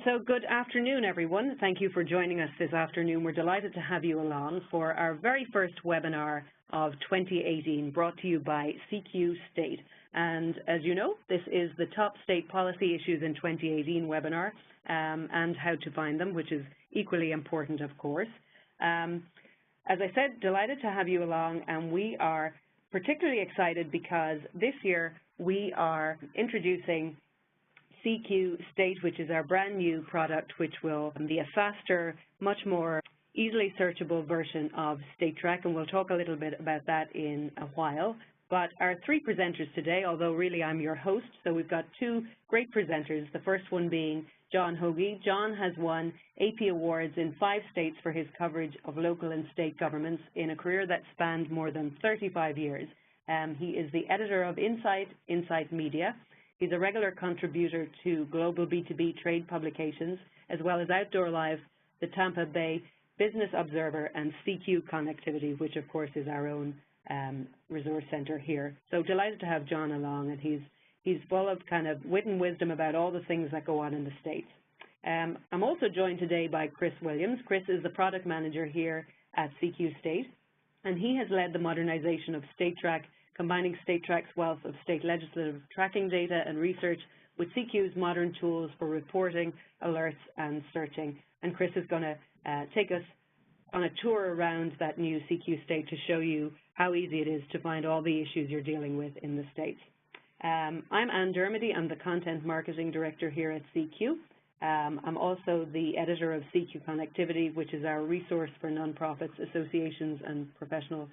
So good afternoon, everyone. Thank you for joining us this afternoon. We're delighted to have you along for our very first webinar of 2018, brought to you by CQ State. And as you know, this is the top state policy issues in 2018 webinar and how to find them, which is equally important, of course. As I said, delighted to have you along, and we are particularly excited because this year we are introducing CQ State, which is our brand new product, which will be a faster, much more easily searchable version of State Track, and we'll talk a little bit about that in a while. But our three presenters today, although really I'm your host, so we've got two great presenters, the first one being John Hogie. John has won AP awards in 5 states for his coverage of local and state governments in a career that spanned more than 35 years. He is the editor of Insight Media. He's a regular contributor to global B2B trade publications, as well as Outdoor Live, the Tampa Bay Business Observer, and CQ Connectivity, which of course is our own resource center here. So delighted to have John along, and he's full of kind of wit and wisdom about all the things that go on in the States. I'm also joined today by Chris Williams. Chris is the product manager here at CQ State, and he has led the modernization of State Track, combining State Track's wealth of state legislative tracking data and research with CQ's modern tools for reporting, alerts, and searching. And Chris is going to take us on a tour around that new CQ State to show you how easy it is to find all the issues you're dealing with in the States. I'm Anne Dermody. I'm the Content Marketing Director here at CQ. I'm also the editor of CQ Connectivity, which is our resource for nonprofits, associations, and professionals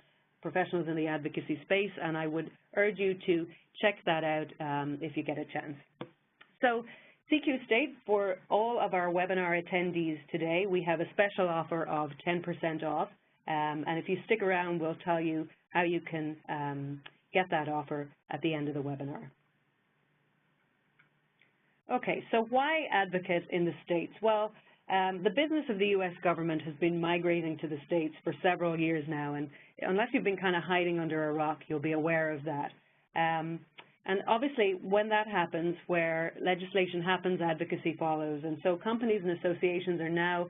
in the advocacy space, and I would urge you to check that out if you get a chance. So CQ State, for all of our webinar attendees today, we have a special offer of 10% off, and if you stick around, we'll tell you how you can get that offer at the end of the webinar. Okay, so why advocate in the States? Well, the business of the U.S. government has been migrating to the States for several years now, and unless you've been kind of hiding under a rock, you'll be aware of that. And obviously, when that happens, where legislation happens, advocacy follows, and so companies and associations are now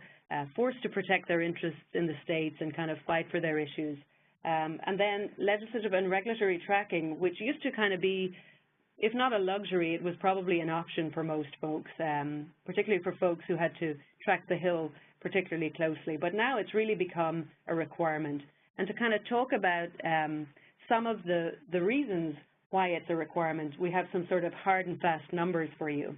forced to protect their interests in the States and kind of fight for their issues. And then legislative and regulatory tracking, which used to kind of be, if not a luxury, it was probably an option for most folks, particularly for folks who had to track the Hill particularly closely. But now it's really become a requirement. And to kind of talk about some of the reasons why it's a requirement, we have some sort of hard and fast numbers for you.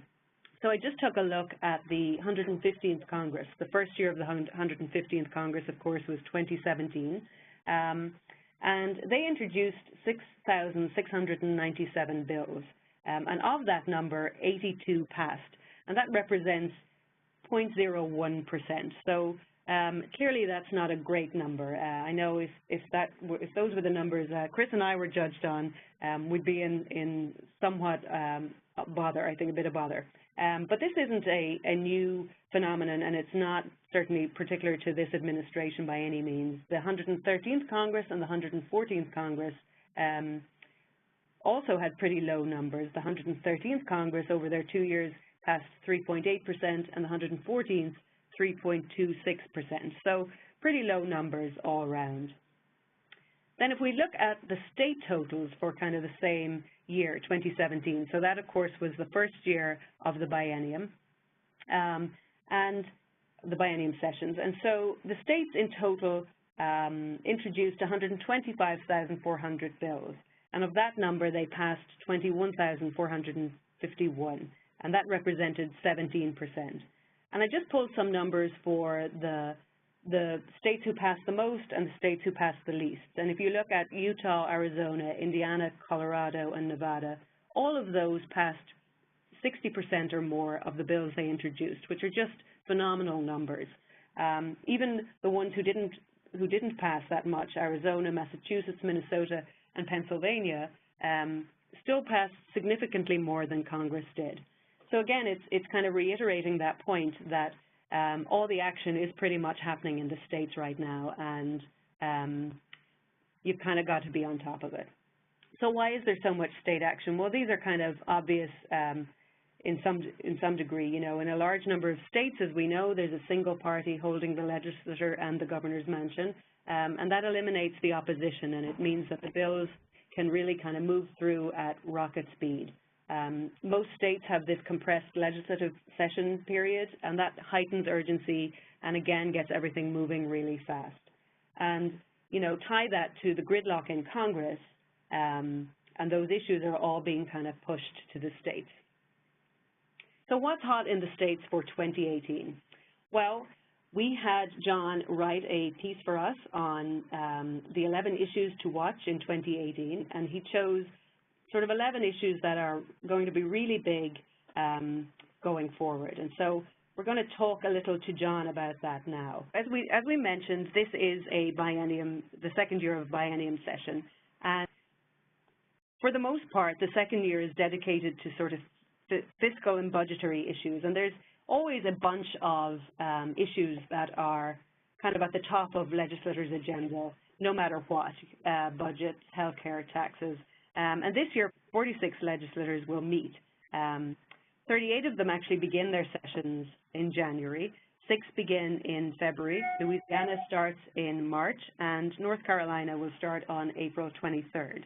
So I just took a look at the 115th Congress. The first year of the 115th Congress, of course, was 2017. And they introduced 6,697 bills. And of that number, 82 passed. And that represents 0.01%. So clearly that's not a great number. I know if those were the numbers Chris and I were judged on, we'd be in somewhat bother, I think a bit of bother. But this isn't a new phenomenon, and it's not certainly particular to this administration by any means. The 113th Congress and the 114th Congress also had pretty low numbers. The 113th Congress over their 2 years passed 3.8%, and the 114th 3.26%. So pretty low numbers all around. Then if we look at the state totals for kind of the same year, 2017, so that of course was the first year of the biennium and the biennium sessions. And so the states in total introduced 125,400 bills. And of that number, they passed 21,451, and that represented 17%. And I just pulled some numbers for the states who passed the most and the states who passed the least. And if you look at Utah, Arizona, Indiana, Colorado, and Nevada, all of those passed 60% or more of the bills they introduced, which are just phenomenal numbers. Even the ones who didn't pass that much, Arizona, Massachusetts, Minnesota, and Pennsylvania, still passed significantly more than Congress did. So again, it's kind of reiterating that point that all the action is pretty much happening in the states right now, and you've kind of got to be on top of it. So why is there so much state action? Well, these are kind of obvious in some degree. You know, in a large number of states, as we know, there's a single party holding the legislature and the governor's mansion, and that eliminates the opposition, and it means that the bills can really kind of move through at rocket speed. Most states have this compressed legislative session period, and that heightens urgency and, again, gets everything moving really fast. And, you know, tie that to the gridlock in Congress, and those issues are all being kind of pushed to the states. So what's hot in the states for 2018? Well, we had John write a piece for us on the 11 issues to watch in 2018, and he chose sort of 11 issues that are going to be really big going forward. And so we're going to talk a little to John about that now. As we mentioned, this is a biennium, the second year of biennium session, and for the most part, the second year is dedicated to sort of fiscal and budgetary issues, and there's always a bunch of issues that are kind of at the top of legislators' agenda, no matter what, budgets, healthcare, taxes. And this year, 46 legislators will meet. 38 of them actually begin their sessions in January, 6 begin in February, Louisiana starts in March, and North Carolina will start on April 23rd.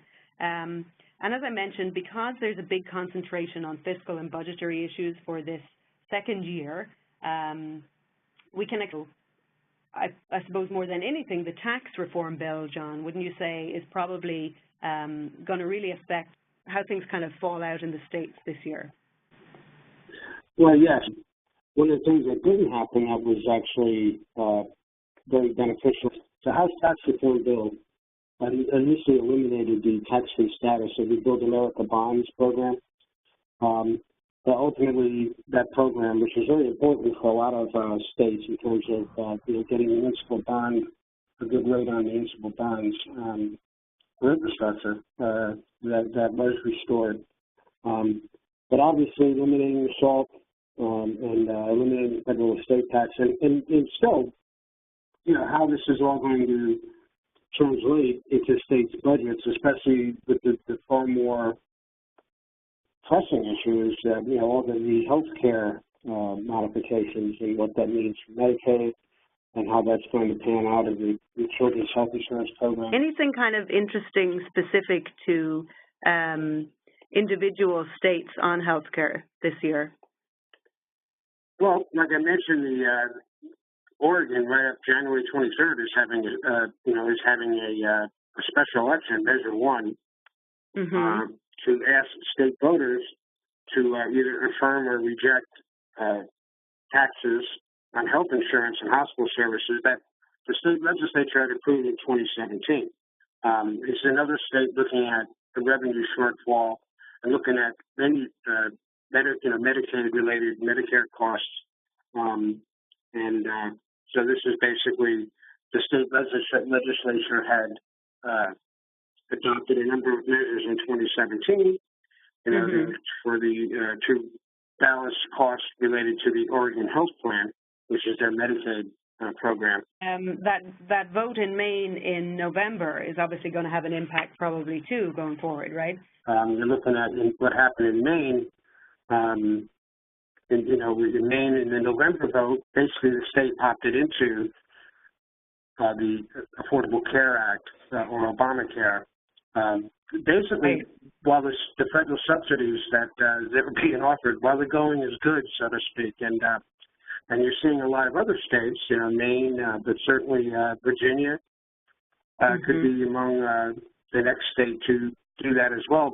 And as I mentioned, because there's a big concentration on fiscal and budgetary issues for this second year, we can, I suppose more than anything, the tax reform bill, John, wouldn't you say, is probably going to really affect how things kind of fall out in the states this year? Well, yes. One of the things that didn't happen that was actually very beneficial, the House tax reform bill initially eliminated the tax-free status of the Build America Bonds program. But ultimately, that program, which is very important for a lot of states in terms of getting the municipal bond, a good rate on the municipal bonds for infrastructure, that was restored. But obviously, limiting SALT and eliminating federal and state tax, and still, how this is all going to translate into states' budgets, especially with the far more pressing issues, all the health care modifications and what that means for Medicaid and how that's going to pan out of the Children's Health Insurance Program. Anything kind of interesting specific to individual states on health care this year? Well, like I mentioned, the Oregon, right up January 23rd, is having a special election, Measure 1, to ask state voters to either affirm or reject taxes on health insurance and hospital services that the state legislature had approved in 2017. It's another state looking at the revenue shortfall and looking at many Medicaid-related Medicare costs, so this is basically the state legislature had adopted a number of measures in 2017, for the to balance costs related to the Oregon Health Plan, which is their Medicaid program. That vote in Maine in November is obviously going to have an impact probably too going forward, right? You're looking at what happened in Maine. In Maine, in the November vote, basically the state opted into the Affordable Care Act or Obamacare. Basically, while the federal subsidies that were being offered, while the going is good, so to speak, and you're seeing a lot of other states, Maine, but certainly Virginia could be among the next state to do that as well.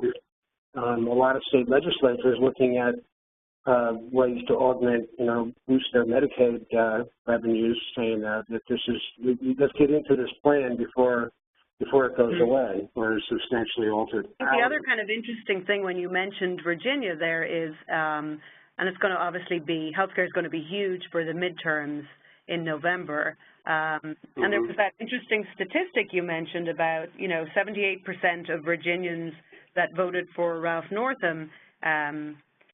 A lot of state legislatures looking at ways to augment, boost their Medicaid revenues, saying that let's get into this plan before it goes away or is substantially altered. The other kind of interesting thing when you mentioned Virginia there is, and it's going to obviously be, healthcare is going to be huge for the midterms in November. And there was that interesting statistic you mentioned about, 78% of Virginians that voted for Ralph Northam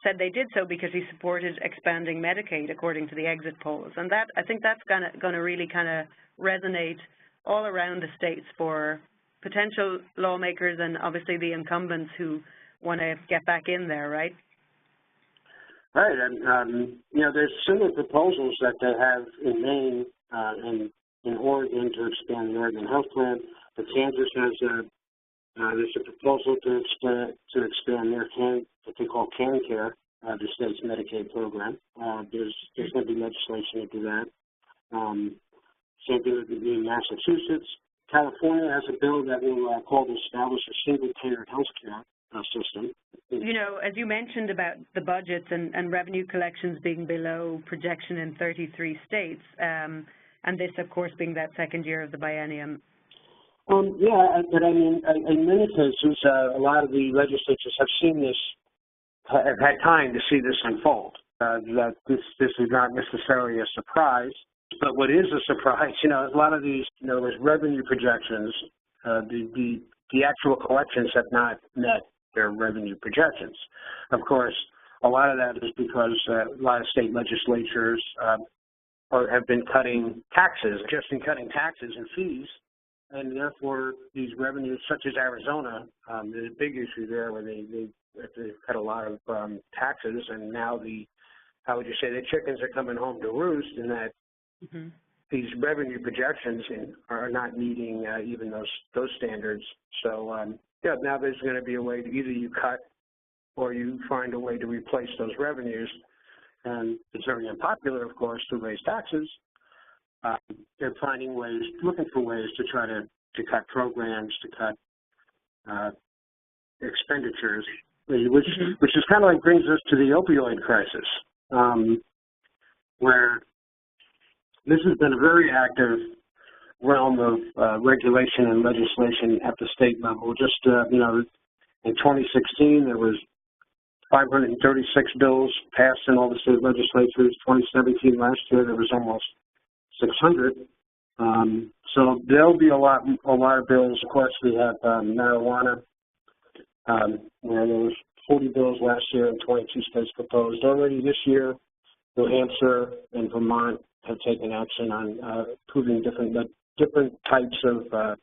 said they did so because he supported expanding Medicaid, according to the exit polls. And that, I think that's going to really kind of resonate all around the states for potential lawmakers and obviously the incumbents who want to get back in there, right? Right, and there's similar proposals that they have in Maine and in Oregon to expand the Oregon Health Plan. But Kansas has there's a proposal to expand their what they call CanCare, the state's Medicaid program. There's going to be legislation to do that. Same thing in Massachusetts. California has a bill that will call to establish a single-payer health care system. As you mentioned about the budgets and revenue collections being below projection in 33 states, and this, of course, being that second year of the biennium. Yeah, but I mean, in many cases, a lot of the legislatures have seen this, have had time to see this unfold. That this is not necessarily a surprise, but what is a surprise, a lot of these, there's revenue projections, the actual collections have not met their revenue projections. Of course, a lot of that is because a lot of state legislatures have been cutting taxes, just in cutting taxes and fees. And therefore, these revenues, such as Arizona, there's a big issue there where they cut a lot of taxes, and now the chickens are coming home to roost, in that these revenue projections are not meeting even those standards. So now there's going to be a way to either you cut or you find a way to replace those revenues, and it's very unpopular, of course, to raise taxes. They're finding ways, looking for ways to try to cut programs, to cut expenditures, which is kind of like brings us to the opioid crisis, where this has been a very active realm of regulation and legislation at the state level. Just, in 2016, there was 536 bills passed in all the state legislatures. 2017, last year, there was almost 600. So there'll be a lot of bills. Of course, we have marijuana, where there was 40 bills last year and 22 states proposed. Already this year, New Hampshire and Vermont have taken action on approving different types of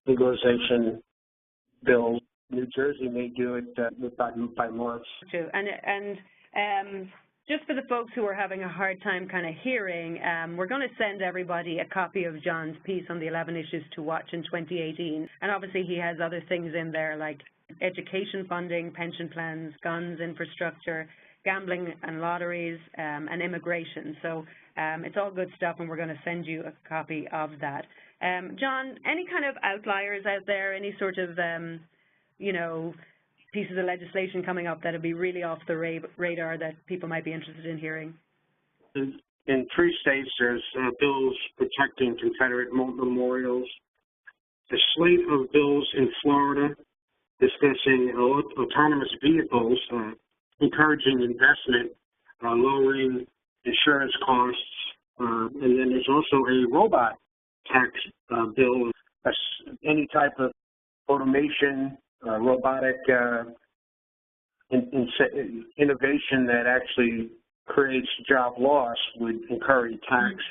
legalization bills. New Jersey may do it by March. True. And just for the folks who are having a hard time kind of hearing, we're going to send everybody a copy of John's piece on the 11 issues to watch in 2018. And obviously he has other things in there like education funding, pension plans, guns, infrastructure, gambling and lotteries, and immigration. So it's all good stuff, and we're going to send you a copy of that. John, any kind of outliers out there, any sort of, pieces of legislation coming up that would be really off the radar that people might be interested in hearing? In 3 states, there's bills protecting Confederate memorials. A slate of bills in Florida discussing autonomous vehicles, encouraging investment, lowering insurance costs, and then there's also a robot tax bill. Any type of automation, robotic innovation that actually creates job loss would incur a tax.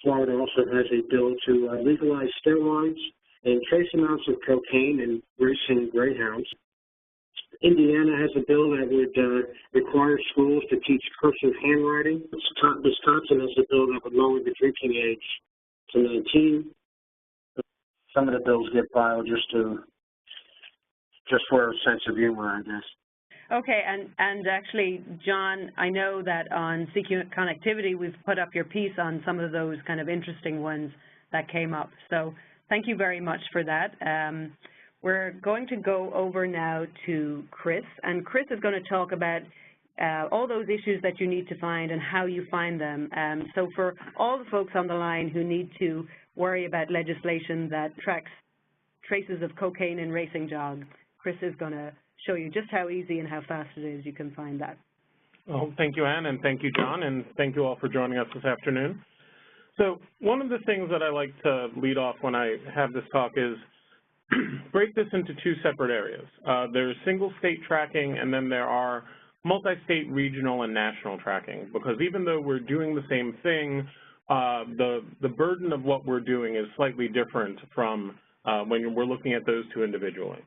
Florida also has a bill to legalize steroids and trace amounts of cocaine in racing greyhounds. Indiana has a bill that would require schools to teach cursive handwriting. Wisconsin has a bill that would lower the drinking age to 19. Some of the bills get filed just for a sense of humor, I guess. Okay, and actually, John, I know that on CQ Connectivity, we've put up your piece on some of those kind of interesting ones that came up. So thank you very much for that. We're going to go over now to Chris, and Chris is going to talk about all those issues that you need to find and how you find them. So for all the folks on the line who need to worry about legislation that tracks traces of cocaine in racing dogs, Chris is going to show you just how easy and how fast it is you can find that. Well, thank you, Ann, and thank you, John, and thank you all for joining us this afternoon. So one of the things that I like to lead off when I have this talk is break this into 2 separate areas. There's single state tracking, and then there are multi-state, regional, and national tracking, because even though we're doing the same thing, the burden of what we're doing is slightly different from when we're looking at those 2 individually.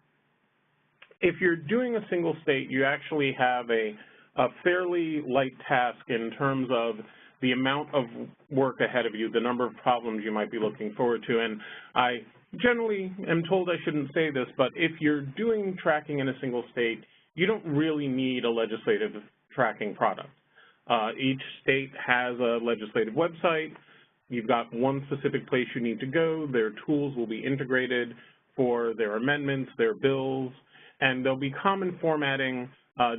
If you're doing a single state, you actually have a a fairly light task in terms of the amount of work ahead of you, the number of problems you might be looking forward to. And I generally am told I shouldn't say this, but if you're doing tracking in a single state, you don't really need a legislative tracking product. Each state has a legislative website. You've got one specific place you need to go. Their tools will be integrated for their amendments, their bills, and there'll be common formatting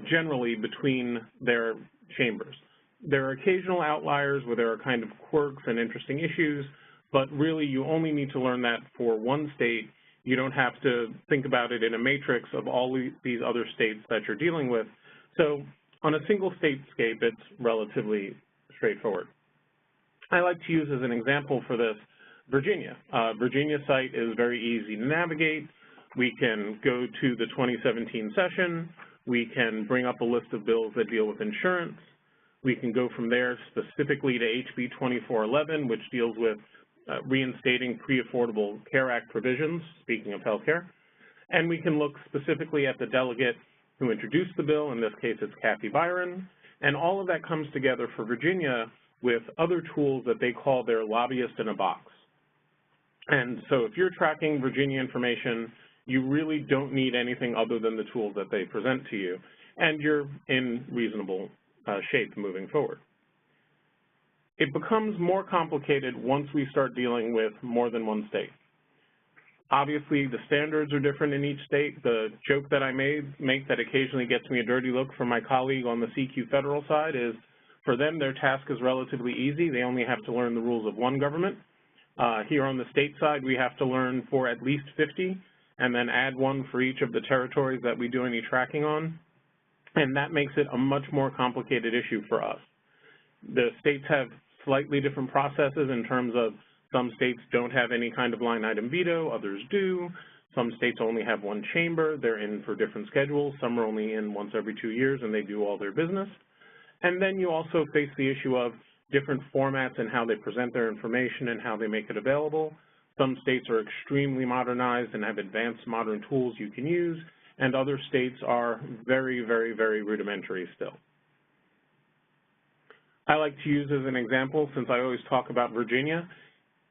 generally between their chambers. There are occasional outliers where there are kind of quirks and interesting issues, but really you only need to learn that for one state. You don't have to think about it in a matrix of all these other states that you're dealing with. So on a single statescape, it's relatively straightforward. I like to use as an example for this Virginia. Virginia site is very easy to navigate. We can go to the 2017 session. We can bring up a list of bills that deal with insurance. We can go from there specifically to HB 2411, which deals with reinstating pre-Affordable Care Act provisions, speaking of health care. And we can look specifically at the delegate who introduced the bill. In this case, it's Kathy Byron. And all of that comes together for Virginia with other tools that they call their lobbyist in a box. And so if you're tracking Virginia information, you really don't need anything other than the tools that they present to you, and you're in reasonable shape moving forward. It becomes more complicated once we start dealing with more than one state. Obviously, the standards are different in each state. The joke that I make that occasionally gets me a dirty look from my colleague on the CQ federal side is, for them, their task is relatively easy. They only have to learn the rules of one government. Here on the state side, we have to learn for at least 50, and then add one for each of the territories that we do any tracking on. And that makes it a much more complicated issue for us. The states have slightly different processes in terms of some states don't have any kind of line item veto, others do. Some states only have one chamber. They're in for different schedules. Some are only in once every 2 years, and they do all their business. And then you also face the issue of different formats and how they present their information and how they make it available. Some states are extremely modernized and have advanced modern tools you can use, and other states are very, very, very rudimentary still. I like to use as an example, since I always talk about Virginia,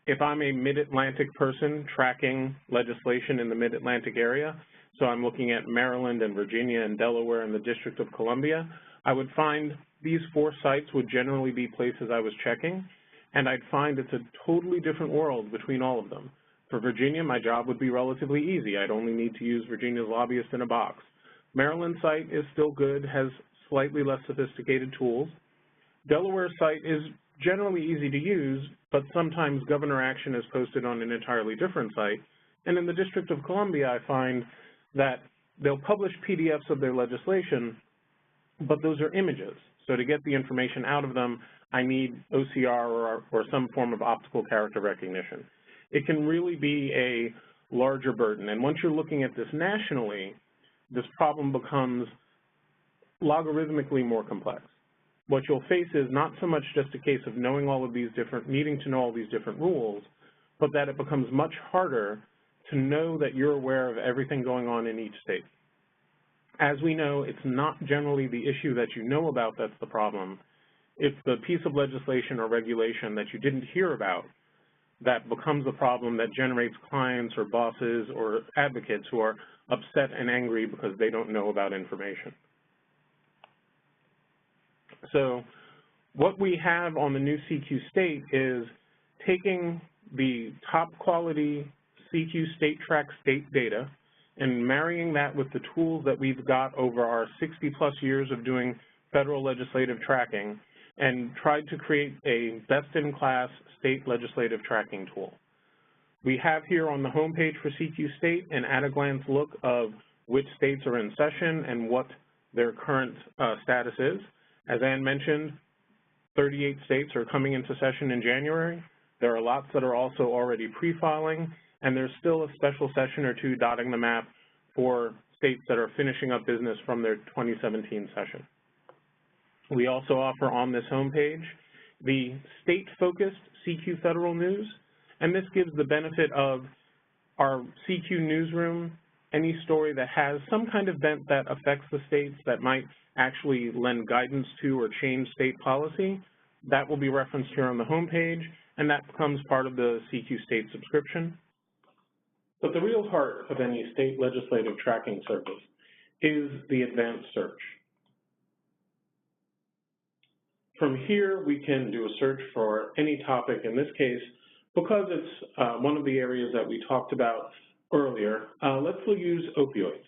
if I'm a mid-Atlantic person tracking legislation in the mid-Atlantic area, so I'm looking at Maryland and Virginia and Delaware and the District of Columbia, I would find these 4 sites would generally be places I was checking, and I'd find it's a totally different world between all of them. For Virginia, my job would be relatively easy. I'd only need to use Virginia's lobbyist in a box. Maryland's site is still good, has slightly less sophisticated tools. Delaware's site is generally easy to use, but sometimes governor action is posted on an entirely different site. And in the District of Columbia, I find that they'll publish PDFs of their legislation, but those are images. So to get the information out of them, I need OCR or some form of optical character recognition. It can really be a larger burden. And once you're looking at this nationally, this problem becomes logarithmically more complex. What you'll face is not so much just a case of knowing all of these needing to know all these different rules, but that it becomes much harder to know that you're aware of everything going on in each state. As we know, it's not generally the issue that you know about that's the problem. It's the piece of legislation or regulation that you didn't hear about that becomes a problem that generates clients or bosses or advocates who are upset and angry because they don't know about information. So what we have on the new CQ state is taking the top quality CQ state track state data and marrying that with the tools that we've got over our 60-plus years of doing federal legislative tracking and tried to create a best-in-class state legislative tracking tool. We have here on the homepage for CQ State an at-a-glance look of which states are in session and what their current status is. As Ann mentioned, 38 states are coming into session in January. There are lots that are also already pre-filing, and there's still a special session or two dotting the map for states that are finishing up business from their 2017 session. We also offer on this homepage the state-focused CQ Federal News, and this gives the benefit of our CQ newsroom any story that has some kind of bent that affects the states that might actually lend guidance to or change state policy, that will be referenced here on the home page, and that becomes part of the CQ State subscription. But the real heart of any state legislative tracking service is the advanced search. From here, we can do a search for any topic. In this case, because it's one of the areas that we talked about earlier, let's use opioids.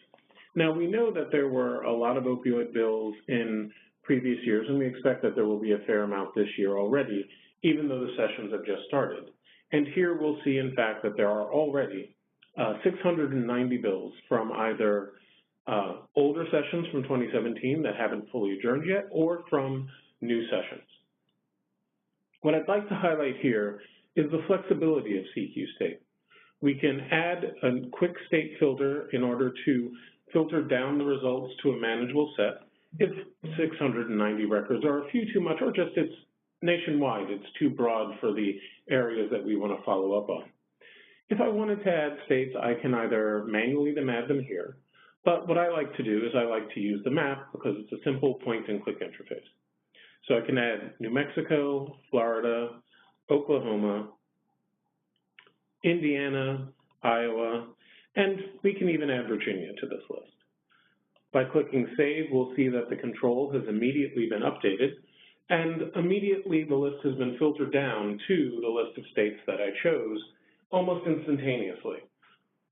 Now, we know that there were a lot of opioid bills in previous years, and we expect that there will be a fair amount this year already, even though the sessions have just started. And here we'll see, in fact, that there are already 690 bills from either older sessions from 2017 that haven't fully adjourned yet, or from new sessions. What I'd like to highlight here is the flexibility of CQ State. We can add a quick state filter in order to filter down the results to a manageable set if 690 records are a few too much, or just it's nationwide, it's too broad for the areas that we want to follow up on. If I wanted to add states, I can either manually add them here, but what I like to do is I like to use the map because it's a simple point-and-click interface. So I can add New Mexico, Florida, Oklahoma, Indiana, Iowa, and we can even add Virginia to this list. By clicking Save, we'll see that the control has immediately been updated, and immediately the list has been filtered down to the list of states that I chose almost instantaneously.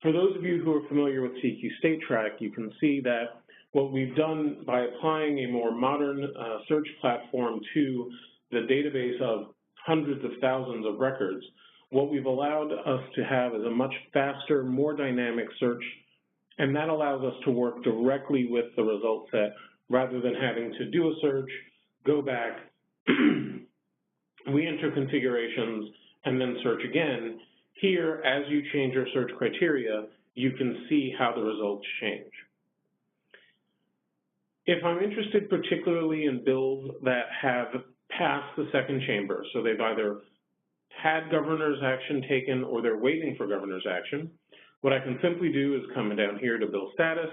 For those of you who are familiar with CQ State Track, you can see that what we've done by applying a more modern search platform to the database of hundreds of thousands of records, what we've allowed us to have is a much faster, more dynamic search, and that allows us to work directly with the result set rather than having to do a search, go back, re-enter configurations, and then search again. Here, as you change your search criteria, you can see how the results change. If I'm interested particularly in bills that have passed the second chamber, so they've either had governor's action taken or they're waiting for governor's action, what I can simply do is come down here to bill status,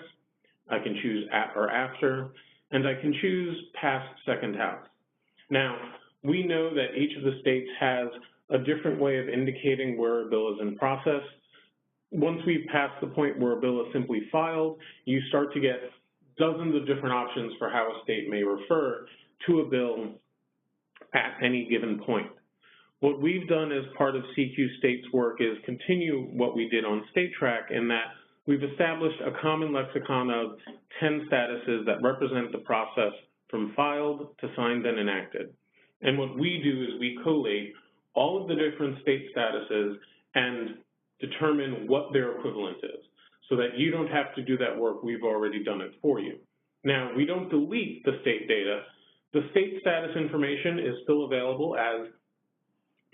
I can choose at or after, and I can choose past second house. Now, we know that each of the states has a different way of indicating where a bill is in process. Once we've passed the point where a bill is simply filed, you start to get dozens of different options for how a state may refer to a bill at any given point. What we've done as part of CQ State's work is continue what we did on State Track in that we've established a common lexicon of 10 statuses that represent the process from filed to signed and enacted. And what we do is we collate all of the different state statuses and determine what their equivalent is so that you don't have to do that work. We've already done it for you. Now, we don't delete the state data. The state status information is still available as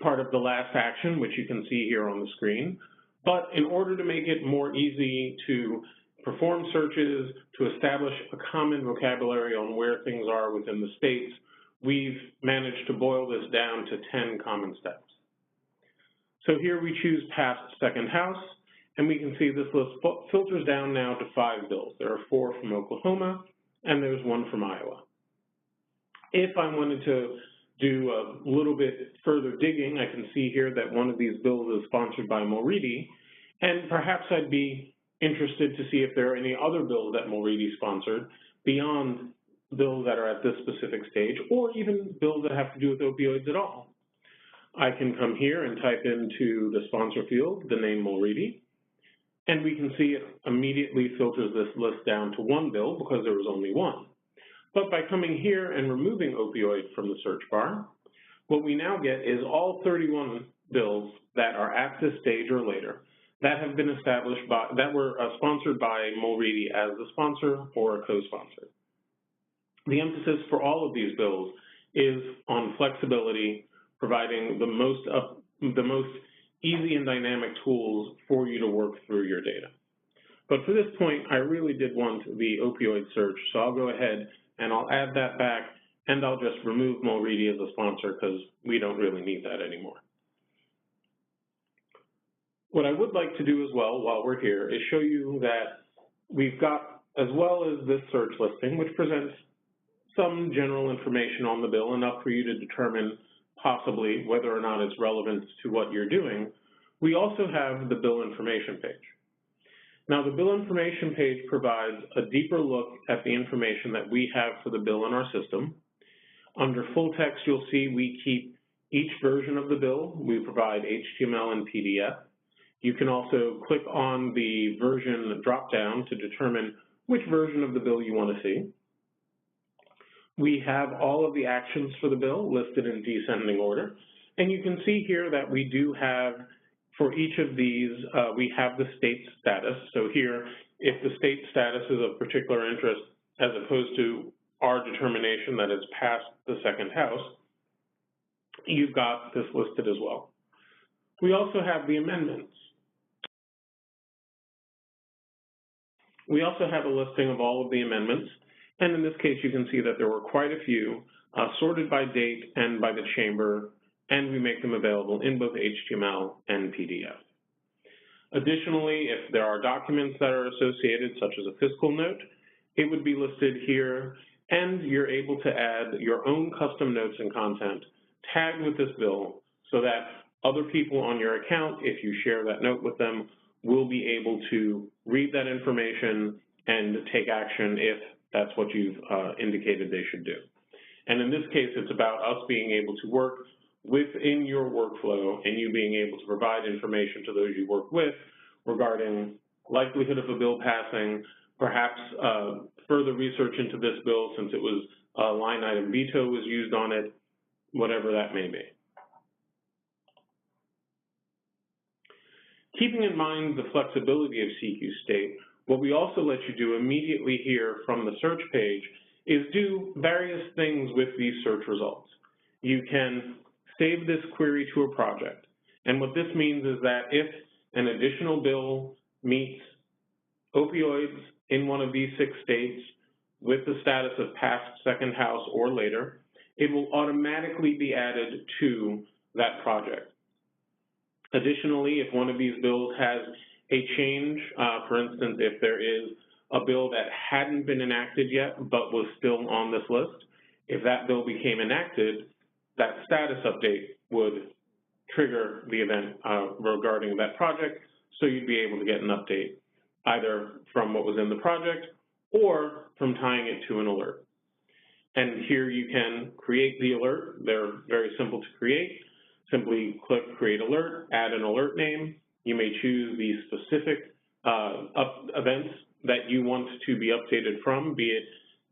part of the last action, which you can see here on the screen. But in order to make it more easy to perform searches, to establish a common vocabulary on where things are within the states, we've managed to boil this down to 10 common steps. So here we choose past second house, and we can see this list filters down now to 5 bills. There are 4 from Oklahoma, and there's 1 from Iowa. If I wanted to do a little bit further digging, I can see here that one of these bills is sponsored by Mulready, and perhaps I'd be interested to see if there are any other bills that Mulready sponsored beyond bills that are at this specific stage, or even bills that have to do with opioids at all. I can come here and type into the sponsor field the name Mulready, and we can see it immediately filters this list down to 1 bill because there was only 1. But by coming here and removing opioid from the search bar, what we now get is all 31 bills that are at this stage or later that have been established by, that were sponsored by Mulready as the sponsor or a co-sponsor. The emphasis for all of these bills is on flexibility, providing the most easy and dynamic tools for you to work through your data. But for this point, I really did want the opioid search, so I'll go ahead and I'll add that back, and I'll just remove Mulready as a sponsor because we don't really need that anymore. What I would like to do as well while we're here is show you that we've got, as well as this search listing, which presents some general information on the bill, enough for you to determine possibly whether or not it's relevant to what you're doing. We also have the bill information page. Now, the bill information page provides a deeper look at the information that we have for the bill in our system. Under full text, you'll see we keep each version of the bill. We provide HTML and PDF. You can also click on the version drop-down to determine which version of the bill you want to see. We have all of the actions for the bill listed in descending order. And you can see here that we do have, for each of these, we have the state status. So here, if the state status is of particular interest, as opposed to our determination that it's passed the second house, you've got this listed as well. We also have the amendments. We also have a listing of all of the amendments, and in this case, you can see that there were quite a few, sorted by date and by the chamber, and we make them available in both HTML and PDF. Additionally, if there are documents that are associated, such as a fiscal note, it would be listed here, and you're able to add your own custom notes and content tagged with this bill so that other people on your account, if you share that note with them, will be able to read that information and take action if that's what you've indicated they should do. And in this case, it's about us being able to work within your workflow and you being able to provide information to those you work with regarding likelihood of a bill passing, perhaps further research into this bill since it was a line item veto was used on it, whatever that may be. Keeping in mind the flexibility of CQ State, what we also let you do immediately here from the search page is do various things with these search results. You can save this query to a project. And what this means is that if an additional bill meets opioids in one of these 6 states with the status of passed second house or later, it will automatically be added to that project. Additionally, if one of these bills has a change, for instance, if there is a bill that hadn't been enacted yet but was still on this list, if that bill became enacted, that status update would trigger the event regarding that project, so you'd be able to get an update either from what was in the project or from tying it to an alert. And here you can create the alert. They're very simple to create. Simply click Create Alert, add an alert name. You may choose the specific events that you want to be updated from, be it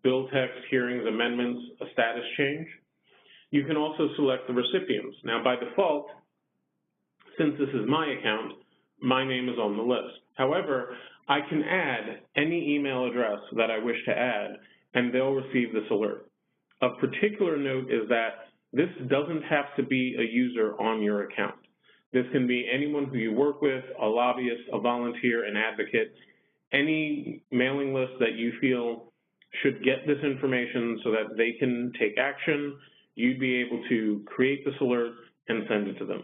bill text, hearings, amendments, a status change. You can also select the recipients. Now, by default, since this is my account, my name is on the list. However, I can add any email address that I wish to add, and they'll receive this alert. Of particular note is that this doesn't have to be a user on your account. This can be anyone who you work with, a lobbyist, a volunteer, an advocate, any mailing list that you feel should get this information so that they can take action. You'd be able to create this alert and send it to them.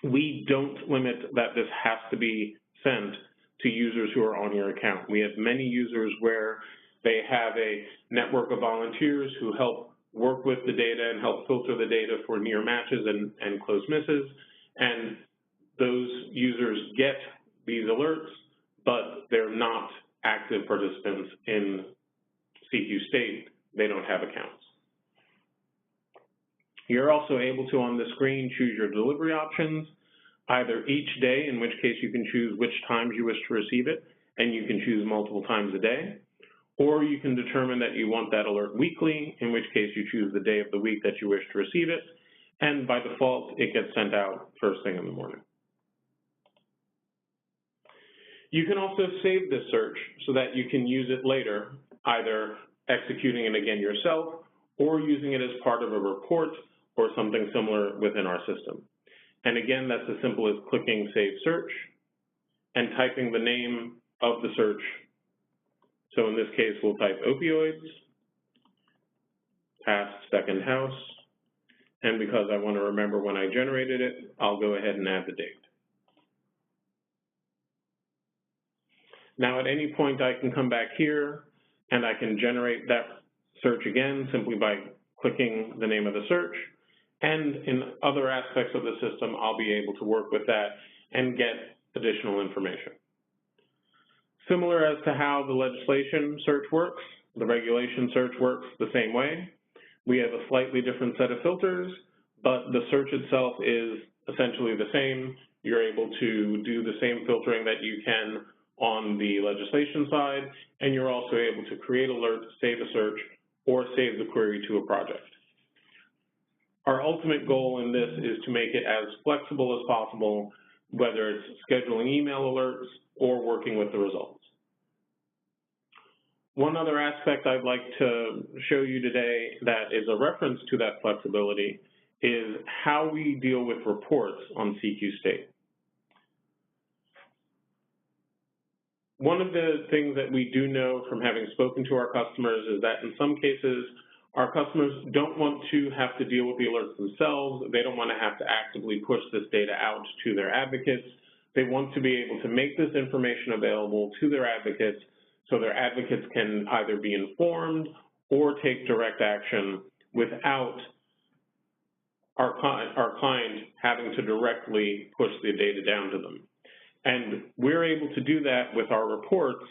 We don't limit that this has to be sent to users who are on your account. We have many users where they have a network of volunteers who help work with the data and help filter the data for near matches and close misses. And those users get these alerts, but they're not active participants in CQ State. They don't have accounts. You're also able to, on the screen, choose your delivery options, either each day, in which case you can choose which times you wish to receive it, and you can choose multiple times a day, or you can determine that you want that alert weekly, in which case you choose the day of the week that you wish to receive it, and by default, it gets sent out first thing in the morning. You can also save this search so that you can use it later, either executing it again yourself or using it as part of a report or something similar within our system. And again, that's as simple as clicking Save Search and typing the name of the search. So in this case, we'll type opioids, past second house, and because I want to remember when I generated it, I'll go ahead and add the date. Now, at any point, I can come back here and I can generate that search again simply by clicking the name of the search. And in other aspects of the system, I'll be able to work with that and get additional information. Similar as to how the legislation search works, the regulation search works the same way. We have a slightly different set of filters, but the search itself is essentially the same. You're able to do the same filtering that you can on the legislation side, and you're also able to create alerts, save a search, or save the query to a project. Our ultimate goal in this is to make it as flexible as possible, whether it's scheduling email alerts or working with the results. One other aspect I'd like to show you today that is a reference to that flexibility is how we deal with reports on CQ State. One of the things that we do know from having spoken to our customers is that in some cases, our customers don't want to have to deal with the alerts themselves. They don't want to have to actively push this data out to their advocates. They want to be able to make this information available to their advocates so their advocates can either be informed or take direct action without our client having to directly push the data down to them. And we're able to do that with our reports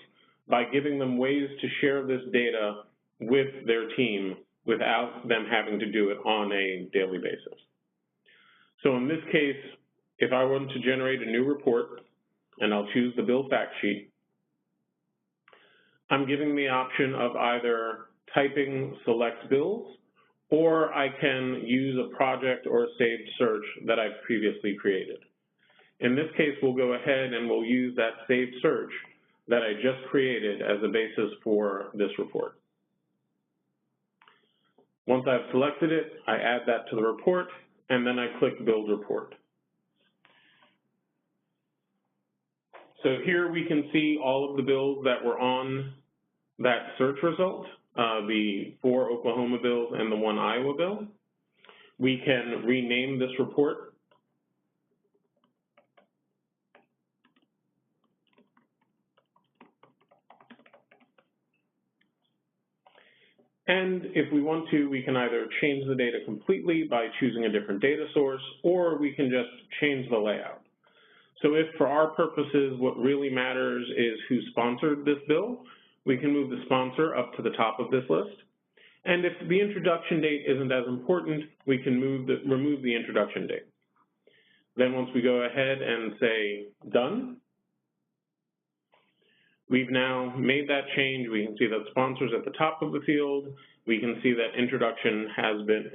by giving them ways to share this data with their team without them having to do it on a daily basis. So in this case, if I wanted to generate a new report, and I'll choose the bill fact sheet, I'm giving the option of either typing select bills, or I can use a project or a saved search that I've previously created. In this case, we'll go ahead and we'll use that saved search that I just created as a basis for this report. Once I've selected it, I add that to the report, and then I click Build Report. So here we can see all of the bills that were on that search result, the 4 Oklahoma bills and the 1 Iowa bill. We can rename this report. And if we want to, we can either change the data completely by choosing a different data source, or we can just change the layout. So if for our purposes what really matters is who sponsored this bill, we can move the sponsor up to the top of this list. And if the introduction date isn't as important, we can remove the introduction date. Then once we go ahead and say done, we've now made that change. We can see that sponsors at the top of the field. We can see that introduction has been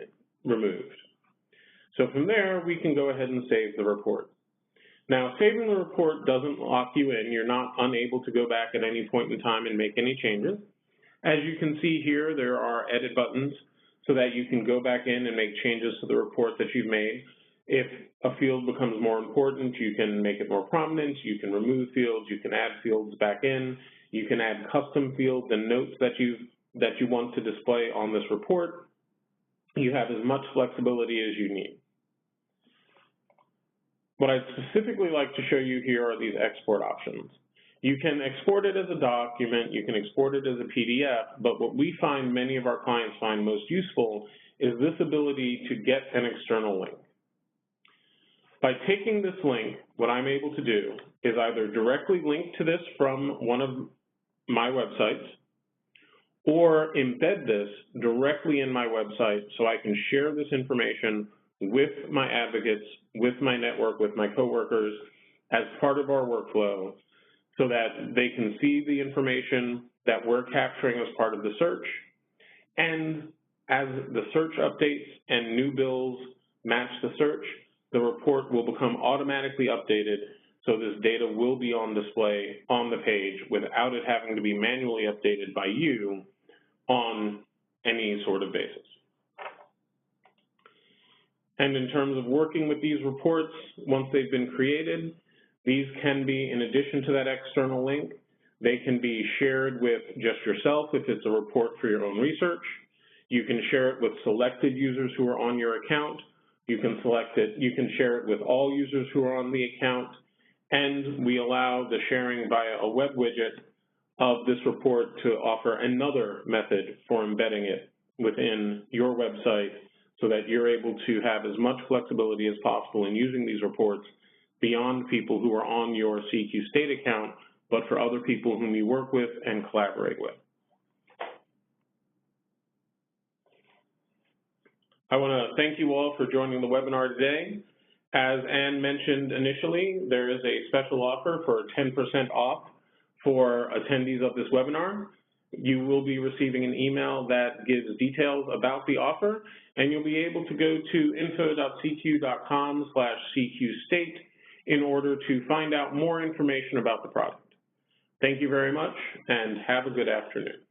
removed. So from there, we can go ahead and save the report. Now, saving the report doesn't lock you in. You're not unable to go back at any point in time and make any changes. As you can see here, there are edit buttons so that you can go back in and make changes to the report that you've made. If a field becomes more important, you can make it more prominent, you can remove fields, you can add fields back in, you can add custom fields and notes that you want to display on this report. You have as much flexibility as you need. What I'd specifically like to show you here are these export options. You can export it as a document, you can export it as a PDF, but what we find many of our clients find most useful is this ability to get an external link. By taking this link, what I'm able to do is either directly link to this from one of my websites or embed this directly in my website so I can share this information with my advocates, with my network, with my coworkers as part of our workflow so that they can see the information that we're capturing as part of the search. And as the search updates and new bills match the search, the report will become automatically updated so this data will be on display on the page without it having to be manually updated by you on any sort of basis. And in terms of working with these reports, once they've been created, these can be, in addition to that external link, they can be shared with just yourself if it's a report for your own research. You can share it with selected users who are on your account. You can share it with all users who are on the account, and we allow the sharing via a web widget of this report to offer another method for embedding it within your website so that you're able to have as much flexibility as possible in using these reports beyond people who are on your CQ State account, but for other people whom you work with and collaborate with. I want to thank you all for joining the webinar today. As Ann mentioned initially, there is a special offer for 10% off for attendees of this webinar. You will be receiving an email that gives details about the offer, and you'll be able to go to info.cq.com/CQState in order to find out more information about the product. Thank you very much, and have a good afternoon.